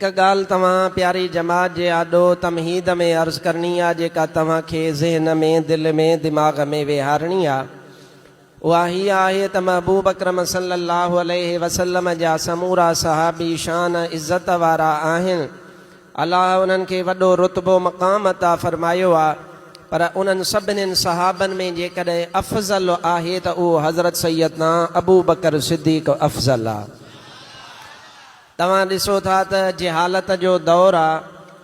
एक गाल तव्हां प्यारी जमात जे आॾो तमहीद में अर्ज़ करनी आहे जेका तव्हांखे ज़हन में दिल में दिमाग़ में वेहारणी आहे उहा हीअ आहे त महबूब अकरम सल्लल्लाहु अलैहि वसल्लम जा समूरा सहाबी शान इज़त वारा आहिनि। अलाह उन्हनि खे वॾो रुतबो मक़ाम अता फ़रमायो आहे, पर उन्हनि सभिनीनि सहाबनि में जेकॾहिं अफ़ज़ल आहे त उहो हज़रत सैयदना अबू बकर सिद्दीक़ अफ़ज़ल आहे। तव्हां ॾिसो था त जहालत जो दौरु आहे,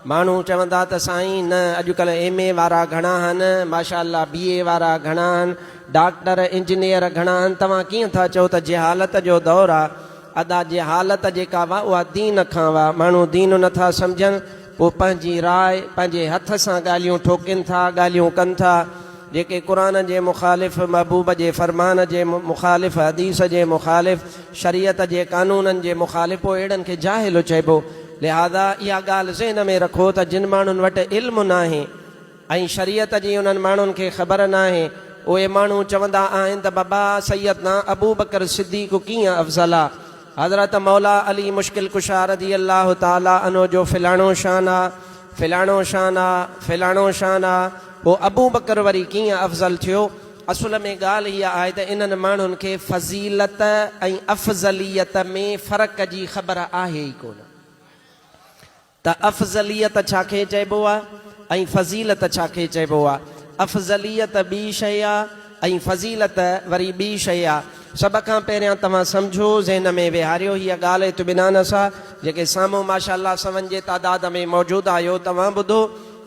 माण्हू चवंदा त साईं न अॼुकल्ह MA वारा घणा आहिनि, माशाअल्लाह BA वारा घणा आहिनि, डॉक्टर इंजीनियर घणा आहिनि। तव्हां कीअं था चओ त जहालत जो दौरु आहे? अदा जहालत जेका हुआ उहा दीन खां हुआ। माण्हू दीन नथा सम्झनि, पोइ पंहिंजी राय पंहिंजे हथ सां ॻाल्हियूं ठोकनि था, ॻाल्हियूं कनि था जेके क़ुरान जे मुखालिफ़, महबूब जे फ़रमान जे मुखालिफ़, हदीस जे मुखालिफ़, शरीयत जे कानूननि जे मुखालिफ़, पोइ अहिड़नि खे जाहिल चइबो। लिहाज़ा इहा ॻाल्हि ज़हन में रखो त जिन माण्हुनि वटि इल्मु न आहे ऐं शरीयत जी उन्हनि माण्हुनि खे ख़बर न आहे, उहे माण्हू चवंदा आहिनि त बाबा सैयदना अबू बकर सिद्दीक़ कीअं अफ़ज़ल आहे, हज़रत मौला अली मुश्किल कुशा रज़ियल्लाहु ताला अन्हु जो फ़िलाणो शान आहे, फ़िलाणो शान आहे, फ़िलाणो शान आहे। पोइ अबू बकर वरी कीअं अफ़ज़ल थियो? असुल में ॻाल्हि इहा आहे त इन्हनि माण्हुनि खे फ़ज़ीलत ऐं अफ़ज़लियत में फ़र्क़ जी ख़बर आहे ई कोन त अफ़ज़लियत छाखे चइबो आहे ऐं फ़ज़ीलत छाखे चइबो आहे। अफ़ज़लियत ॿी शइ आहे ऐं फ़ज़ीलत वरी ॿी शइ आहे। सभ खां पहिरियां तव्हां सम्झो, ज़हन में विहारियो हीअ ॻाल्हि इत्मिनान सां। जेके साम्हूं माशाअल्लाह सवनि जे तादाद में मौजूदु आहियो, तव्हां ॿुधो,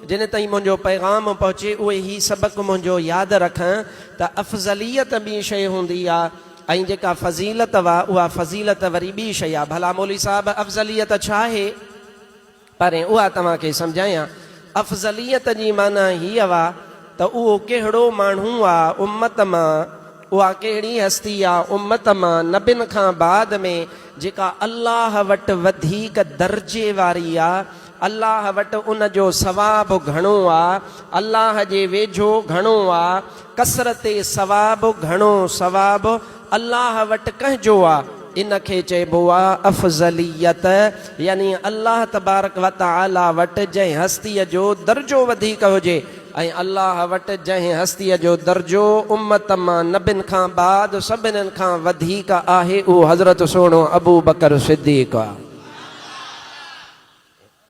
जिन ताईं मुंहिंजो पैगाम पहुचे उहे ही सबक़ु मुंहिंजो यादि रखनि त अफ़ज़लियत ॿी शइ हूंदी आहे ऐं जेका फ़ज़ीलत हुआ उहा फ़ज़ीलत वरी ॿी शइ आहे। भला मौली साहब अफ़ज़लियत छा आहे? पर उहा तव्हांखे सम्झायां। अफ़ज़लियत जी माना हीअ हुआ त उहो कहिड़ो माण्हू आहे उम्मत मां, उहा कहिड़ी हस्ती आहे उम्मत मां नबियुनि खां बाद में जेका अल्लाह वटि वधीक दर्जे वारी आहे, अल्लाह वटि उन जो सवाबु घणो आहे, अल्लाह जे वेझो घणो आहे, कसरत सवाबु घणो सवाबु अल्लाह वटि कंहिंजो आहे, इन खे चइबो आहे अफ़ज़लियत। यानी अल्लाह तबारक व तआला वटि जंहिं हस्तीअ जो दर्जो वधीक हुजे ऐं अल्लाह वटि जंहिं हस्तीअ जो दर्जो उम्मत मां नबियुनि खां बाद सभिनीनि खां वधीक आहे, उहो हज़रत सोणो अबू बकर सिद्दीक़ आहे।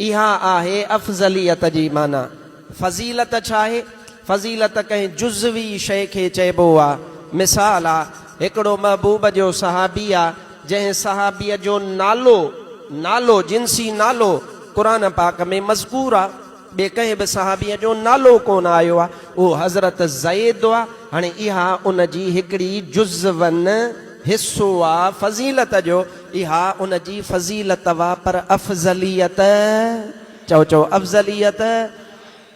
इहा आहे अफ़ज़लियत जी माना। फ़ज़ीलत छा आहे? फ़ज़ीलत कंहिं जुज़वी शइ खे चइबो आहे। मिसाल आहे, हिकिड़ो महबूब जो सहाबी आहे जंहिं सहाबीअ जो नालो जिन्सी नालो क़ुरान पाक में मज़कूर आहे, ॿिए कंहिं बि सहाबीअ जो नालो कोन आयो आहे, उहो हज़रत ज़ैद आहे। हाणे इहा उन जी हिकिड़ी जुज़वन हिसो आहे फ़ज़ीलत जो, इहा उन जी फ़ज़ीलत आहे। पर अफ़ज़लियत चओ अफ़ज़लियत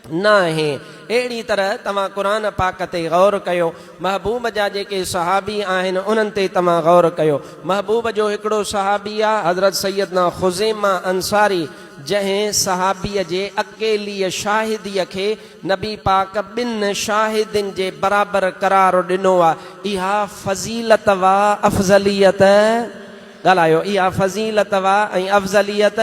न आहे। अहिड़ी तरह तव्हां क़ुरान पाक ते गौर कयो, महबूब जा जेके सहाबी आहिनि उन्हनि ते तव्हां गौर कयो। महबूब जो हिकिड़ो सहाबी आहे हज़रत सैयदना ख़ुज़ैमा अंसारी, जंहिं सहाबीअ जे अकेलीअ शाहिदीअ खे नबी पाक ॿिनि शाहिदिन जे बराबरि करार ॾिनो आहे। इहा फ़ज़ीलत वा अफ़ज़लियत? ॻाल्हायो, इहा फ़ज़ीलत वा ऐं अफ़ज़लियत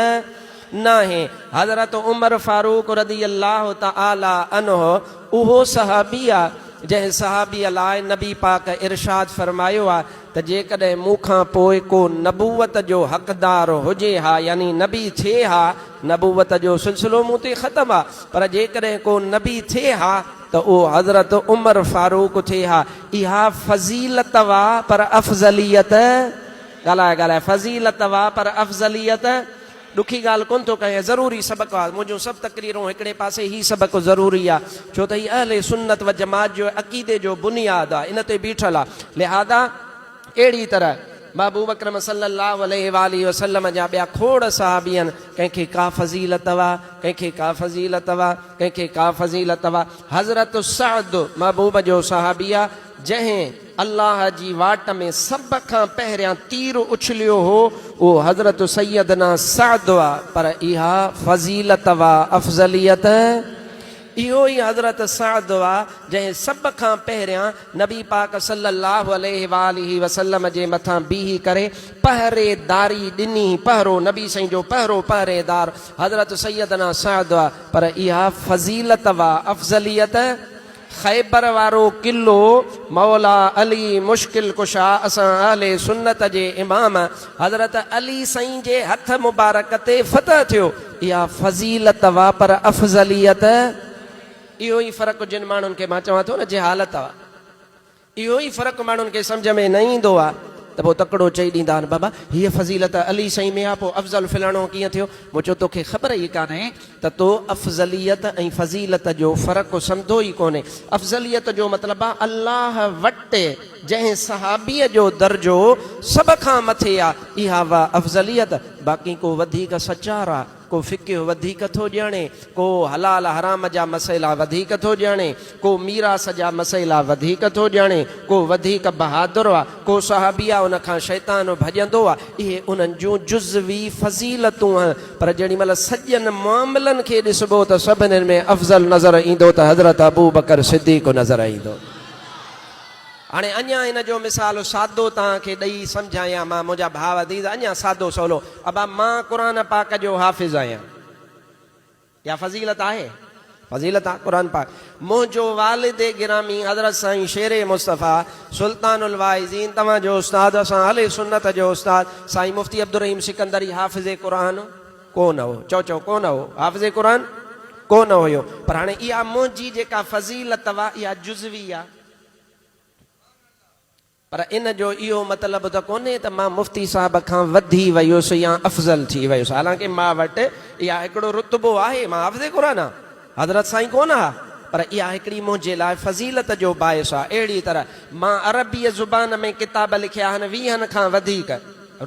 न आहे। हज़रत उमर फारूक रज़ियल्लाहु तआला अन्हु उहो सहाबी आहे जंहिं सहाबीअ लाइ नबी पाक इरशाद फ़रमायो आहे त जेकॾहिं मूंखां पोइ को नबूवत जो हक़दार हुजे हा, यानी नबी थिए हा, नबूवत जो सिलसिलो मूं ते ख़तमु आहे, पर जेकॾहिं को नबी थिए हा त उहो हज़रत उमर फारूक थिए हा। इहा फ़ज़ीलत वा पर अफ़ज़लियत? ॻाल्हाए फ़ज़ीलत वा पर अफ़ज़लियत? ॾुखी ॻाल्हि कोन थो कयां, ज़रूरी सबक़ु आहे। मुंहिंजूं सभु तक़रीरूं हिकिड़े पासे ही सबक़ु ज़रूरी आहे, छो त हीअ अहले सुन्नत व जमात जो अक़ीदे जो बुनियाद आहे, इन ते बीठल आहे। लिहाज़ा अहिड़ी तरह महबूब अकरम सल्लल्लाहु अलैहि वसल्लम जा ॿिया खोड़ सहाबी आहिनि, कंहिंखे का फ़ज़ीलत हुआ, कंहिंखे का फ़ज़ीलत हुआ, कंहिंखे का फ़ज़ीलत हुआ। हज़रत सअद महबूब जो सहाबी आहे जंहिं अल्लाह जी वाट में सभ खां पहिरियां तीर उछलियो हो, उहो हज़रत सैयदना सअद हुआ। पर इहा फ़ज़ीलत वा अफ़ज़लियत? इहो ई हज़रत साद आहे जंहिं सभ खां पहिरियां नबी पाक सल्लल्लाहु अलैहि वालिहि वसल्लम जे मथां बीही करे पहरेदारी ॾिनी। पहरो नबी साईं जो पहिरो पहरेदार हज़रत सैयदना साद आहे। पर इहा फज़ीलत वा अफ़ज़लियत ख़ैबर वारो किलो मौला अली मुश्किल कुशा असां अहले सुन्नत जे इमाम हज़रत अली साईं जे हथ मुबारक ते फ़तह थियो। इहा फज़ीलत वा पर अफ़ज़लियत इहो ई फ़र्क़ु जिन माण्हुनि खे मां चवां थो न जहालत आहे, इहो ई फ़र्क़ु माण्हुनि खे सम्झ में न ईंदो आहे त पोइ तकिड़ो चई ॾींदा आहिनि बाबा हीअ फज़ीलत अली साईं में आहे, पोइ अफ़ज़ल फिलाणो कीअं थियो। मूं चयो तोखे ख़बर ई कान्हे त तो अफ़ज़लियत ऐं फज़ीलत जो फ़र्क़ु सम्झो ई कोन्हे। अफ़ज़लियत जो मतिलबु आहे अल्लाह वटि जंहिं सहाबीअ जो दर्जो सभ खां मथे आहे, इहा वा अफ़ज़लियत। बाक़ी को वधीक सचार आहे, को फ़िक़्ह वधीक थो ॼाणे, को हलाल हराम जा मसइला वधीक थो ॼाणे, को मीरास जा मसइला वधीक थो ॼाणे, को वधीक बहादुर आहे, को सहाबी आहे उन खां शैतान भॼंदो आहे। इहे उन्हनि जूं जुज़वी फज़ीलतूं आहिनि। पर जेॾी महिल सॼनि मामलनि खे ॾिसबो त सभिनीनि में अफ़ज़ल नज़र ईंदो त हज़रत अबू बकर सिद्दीक़ नज़र ईंदो। हाणे अञा हिन जो मिसाल सादो तव्हांखे ॾेई सम्झायां मां, मुंहिंजा भाउ अदीज़, अञा सादो सवलो। अबा मां क़ुर पाक जो हाफ़िज़ आहियां, या फज़ीलत आहे? फज़ीलत आहे क़ुर पाक। मुंहिंजो वालिद गिरामी हज़रत साईं शेर मुस्तफ़ा सुल्तानुल वाइज़ीन तव्हांजो उस्ताद, असां अहले सुन्नत जो उस्ताद साईं मुफ़्ती अब्दुर रहीम सिकंदरी हाफ़िज़ क़ुरान कोन हो। चओ कोन हो, हाफ़िज़ क़ुरान कोन हुयो। पर हाणे इहा मुंहिंजी जेका फज़ीलत आहे इहा जुज़वी आहे। पर इन जो इहो मतिलबु त कोन्हे त मां मुफ़्ती साहिब खां वधी वियुसि या अफ़ज़ल थी वियुसि। हालांकि मां वटि इहा हिकिड़ो रुतबो आहे, मां हाफ़िज़ क़ुरान आहे, हज़रत साईं कोन आहे, पर इहा हिकिड़ी मुंहिंजे लाइ फज़ीलत जो बाइस आहे। अहिड़ी तरह मां अरबीअ ज़ुबान में किताब लिखिया आहिनि 20 खां वधीक,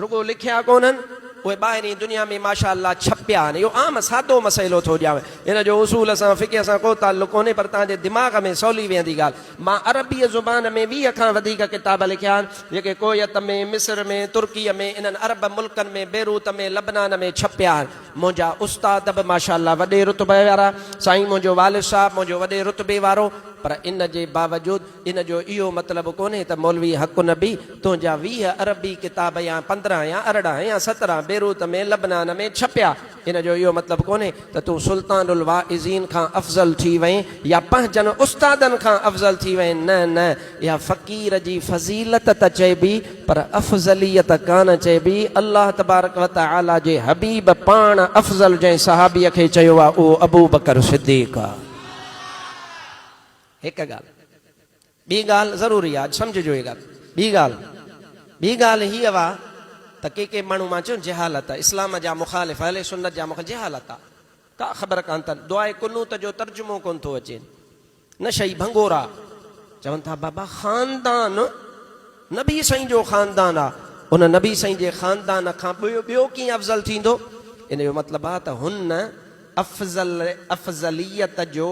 रुगो लिखिया कोन्हनि, उहे ॿाहिरीं दुनिया में माशा अल्लाह छपिया आहिनि। इहो आम सादो मसइलो थो ॼावे, इन जो उसूल सां फ़िक़्ह सां को ताल्लुक़ कोन्हे, पर तव्हांजे दिमाग़ में सवली वेंदी ॻाल्हि। मां अरबीअ ज़ुबान में 20 खां वधीक किताब लिखिया आहिनि, जेके कोयत में, मिस्र में, तुर्कीअ में, इन्हनि अरब मुल्कनि में, बेरूत में, लबनान में छपिया आहिनि। मुंहिंजा उस्ताद बि माशा अल्लाह वॾे रुतबे वारा, साईं मुंहिंजो वालिद साहिबु मुंहिंजो वॾे रुतबे वारो। पर इन जे बावजूदि इन जो इहो मतिलबु कोन्हे त मौलवी हक़ नबी तुंहिंजा 20 अरबी किताब या 15 या 18 या 17 बेरूत में, लबनान में छपिया, इन जो इहो मतिलबु कोन्हे त तूं सुल्तानुल वाइज़ीन खां अफ़ज़ल थी वहीं या पंहिंजनि उस्तादनि खां अफ़ज़ल थी वहीं। न न, इहा फ़क़ीर जी फज़ीलत त चइबी, पर अफ़ज़लियत कान चइबी। अल्लाह तबारक व तआला जे हबीब पाण अफ़ज़ल जंहिं सहाबीअ खे चयो आहे उहो अबू बकर सिद्दीक़ आहे। हिकु ॻाल्हि, ॿी ॻाल्हि ज़रूरी आहे, सम्झिजो इहा ॻाल्हि। ॿी ॻाल्हि हीअ आहे त के माण्हू मां चयो जहालत आहे, इस्लाम जा मुखालिफ़, अहले सुन्नत जा मुखालिफ़, जहालत आहे, का ख़बर कान अथनि। दुआए कुनूत जो तर्जुमो कोन थो अचे, न शई भंगोरा चवनि था बाबा ख़ानदान नबी साईं जो ख़ानदान आहे, उन नबी साईं जे ख़ानदान खां ॿियो कीअं अफ़ज़ल थींदो। इन जो मतिलबु आहे त हुन अफ़ज़लियत जो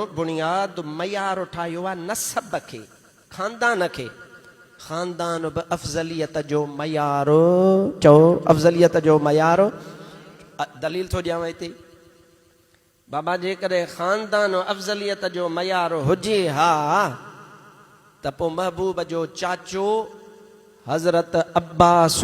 बुनियाद मयार ठाहियो आहे नसब खे, ख़ानदान खे। ख़ानदान बि अफ़ज़लियत जो मयार, चओ अफ़ज़लियत जो मयार। दलील थो ॾियांव हिते, बाबा जेकॾहिं ख़ानदान अफ़ज़लियत जो मयार हुजे हा त पोइ महबूब जो चाचो हज़रत अब्बास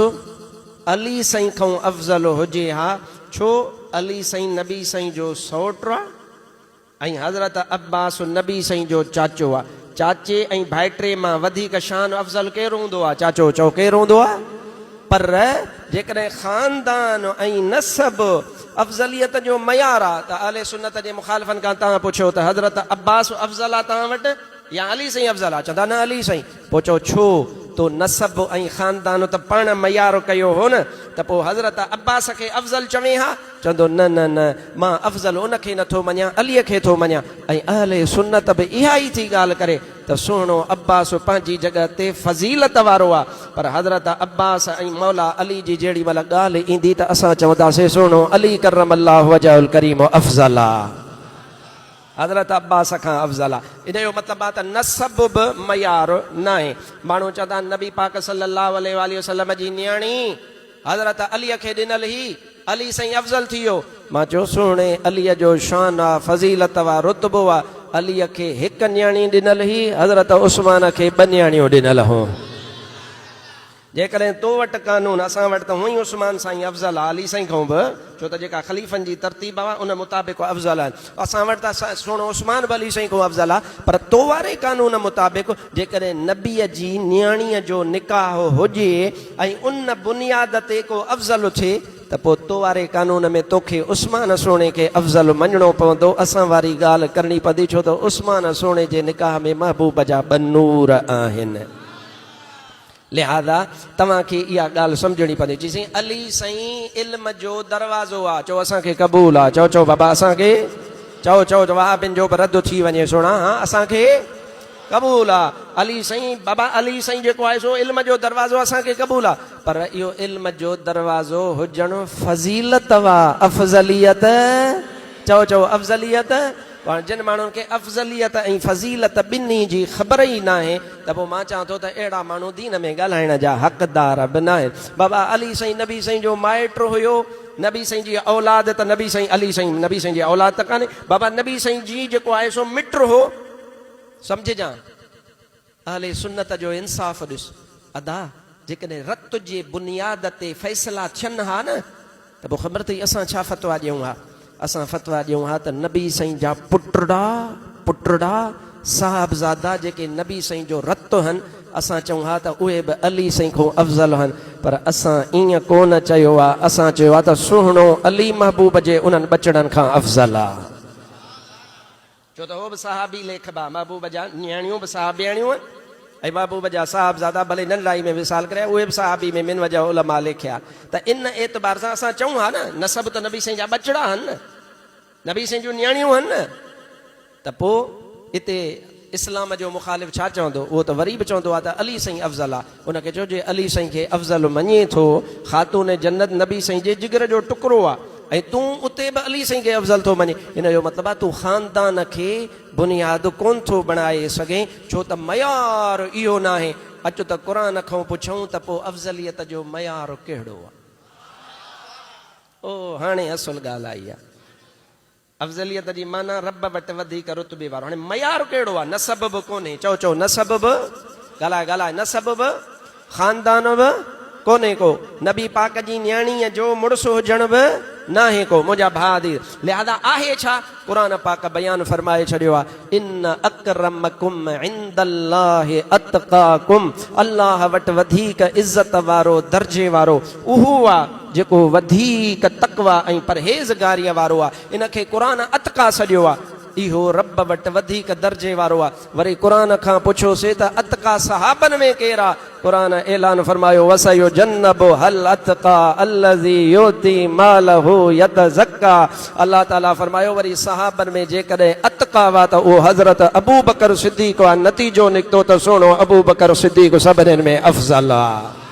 अली साईं खां अफ़ज़ल हुजे हा। छो अली साईं नबी साईं जो सौट आहे ऐं हज़रत अब्बास नबी साईं जो चाचो आहे। चाचे ऐं भाइटे मां वधीक शान अफ़ज़ल केरु हूंदो आहे? चाचो। चओ केरु हूंदो आहे? पर जेकॾहिं ख़ानदान ऐं नसब अफ़ज़लियत जो मयार आहे त अहले सुन्नत जे मुखालिफ़नि खां तव्हां पुछो त हज़रत अब्बास अफ़ज़ल आहे तव्हां वटि या अली साईं अफ़ज़ल आहे? चवंदा न अली साईं। पोइ चओ छो? तो नसब ऐं ख़ानदान त पाण मयार कयो हो न, त पोइ हज़रत अब्बास खे अफ़ज़ल चवे हा? चवंदो न न न, मां अफ़ज़ल उनखे नथो मञां, अलीअ खे थो मञां। ऐं अहले सुन्नत बि इहा ई थी ॻाल्हि करे त सुहिणो अब्बास पंहिंजी जॻह ते फज़ीलत वारो आहे, पर हज़रत अब्बास ऐं मौला अली जी जेॾी महिल ॻाल्हि ईंदी त असां चवंदासीं सुहिणो अली करम अल्लाहु वजहुल करीम अफ़ज़ल आहे, हज़रत अब्बास खां अफ़ज़ल आहे। इन जो मतिलबु आहे त नसब बि मयार न आहे। माण्हू चवंदा आहिनि नबी पाक सल्लल्लाहु अलैहि वसल्लम जी नियाणी हज़रत अलीअ खे ॾिनल ही अली साईं अफ़ज़ल थी वियो। मां चयो सुहिणे अलीअ जो शान आहे, फज़ीलत आहे, रुतबो आहे। अलीअ खे हिकु न्याणी ॾिनल हुई, हज़रत उस्मान खे 2 न्याणियूं ॾिनल हुयूं। जेकॾहिं तो वटि कानून, असां वटि त हुअईं उस्मान साईं अफ़ज़ल आहे अली साईं खां बि, छो त जेका ख़लीफ़नि जी तरतीब आहे उन मुताबिक़ अफ़ज़ल आहिनि। असां वटि त सुहिणो उस्मान बि अली साईं खां अफ़ज़ल आहे, पर तो वारे कानून मुताबिक़ जेकॾहिं नबीअ जी न्याणीअ जो निकाह हुजे ऐं उन बुनियाद ते को अफ़ज़ल थिए त पोइ तो वारे कानून में तोखे उस्मान सोणे खे अफ़ज़ल मञणो पवंदो। असां वारी ॻाल्हि करणी पवंदी, छो त उस्मान सोणे जे निकाह में महबूब जा 2 नूर आहिनि। लिहाज़ा तव्हांखे इहा ॻाल्हि सम्झणी पवंदी। चई अली साईं इल्म जो दरवाज़ो आहे, चओ असांखे क़बूल आहे। चओ चओ बाबा असांखे, चओ चओ वहाबिन जो बि रद्द थी वञे सोणा, हा असांखे क़बूल आहे। अली साईं, बाबा अली साईं जेको आहे सो इल्म जो दरवाज़ो असांखे क़बूल आहे, पर इहो इल्म जो दरवाज़ो हुजणु फज़ीलत आहे, अफ़ज़लियत। चओ चओ अफ़ज़लियत। पाण जिन माण्हुनि खे अफ़ज़लियत ऐं फज़ीलत ॿिन्ही जी ख़बर ई न आहे त पोइ मां चवां थो त अहिड़ा माण्हू दीन में ॻाल्हाइण जा हक़दार बि न आहिनि। बाबा अली साईं नबी साईं जो माइट हुयो, नबी साईं जी औलाद त नबी साईं अली साईं नबी साईं जी औलाद त कान्हे। बाबा नबी साईं जी जेको आहे सो मिट हो। सम्झजां अहले सुन्नत जो इंसाफ़ ॾिस अदा, जेकॾहिं रत जे बुनियाद ते फ़ैसिला थियनि हा न त पोइ ख़बर अथई असां छा फ़तवा ॾियूं हा। असां फ़तवा ॾियूं हा त नबी साईं जा पुटड़ा साहबज़ादा जेके नबी साईं जो रत आहिनि, असां चऊं हा त उहे बि अली साईं खां अफ़ज़ल आहिनि। पर असां ईअं कोन चयो आहे, असां चयो आहे त सुहिणो अली महबूब जे उन्हनि बचड़नि खां अफ़ज़ल आहे। छो त उहो बि सहाबी लेखबा, महबूब जा न्याणियूं बि सहाबियाणियूं आहिनि ऐं महबूब जा साहबज़ादा भले नंढाई में विसाल करे उहे बि सहाबी में मिन वजा उलमा लिखिया। त इन एतबार सां असां चऊं हा न नसब त नबी साईं जा बचड़ा आहिनि न, नबी साईं जूं न्याणियूं आहिनि न, त पोइ हिते इस्लाम जो मुखालिफ़ छा चवंदो? उहो त वरी बि चवंदो आहे त अली साईं अफ़ज़ल आहे। उनखे चइजे अली साईं खे अफ़ज़ल मञे थो, ख़ातून जन्नत नबी साईं जे जिगर जो टुकड़ो आहे ऐं तूं उते बि अली साईं खे अफ़ज़ल थो मञे। हिन जो मतिलबु आहे तूं ख़ानदान खे बुनियादु कोन थो बणाए सघे, छो त मयार इहो न आहे। अचो त क़ुर खां पुछूं त पोइ अफ़ज़लियत जो मयार कहिड़ो आहे? ओ हाणे असुल ॻाल्हि आई आहे। अफ़ज़लियत जी माना रब वटि वधीक रुतबे वारो। हाणे मयार कहिड़ो आहे? नसब बि कोन्हे। चओ चओ नसब बि, ॻाल्हाए नसब बि, ख़ानदान बि कोन्हे को, नबी पाक जी न्याणीअ जो मुड़ुसु हुजण बि न आहे को, मुंहिंजा भाउ दी। लिहाज़ा आहे छा? क़ुर पाक बयानु फरमाए छॾियो आहे, इन्न अकरमकुम इंदल्लाहि अतक़ाकुम, अल्लाह वटि वधीक इज़त वारो दर्जे वारो उहो आहे जेको वधीक तक़वा ऐं परहेज़गारीअ वारो आहे। इनखे क़ुर अतक़ा सॾियो आहे, इहो रब वटि वधीक दर्जे वारो आहे। वरी क़ुर खां पुछोसीं त अतक़ा सहाबनि में केरु आहे? क़ुर ऐलान फरमायो वसयो जन्नबु हल अतक़ा अल्लज़ी युती मालहु यतज़क्का। अल्लाह ताला फरमायो वरी सहाबनि में जेकॾहिं अतक़ा हुआ त उहो हज़रत अबू बकर सिद्दीक़ आहे। नतीजो निकितो त सुहिणो अबू बकर सिद्दीक़ सभिनीनि में अफ़ज़ल आहे।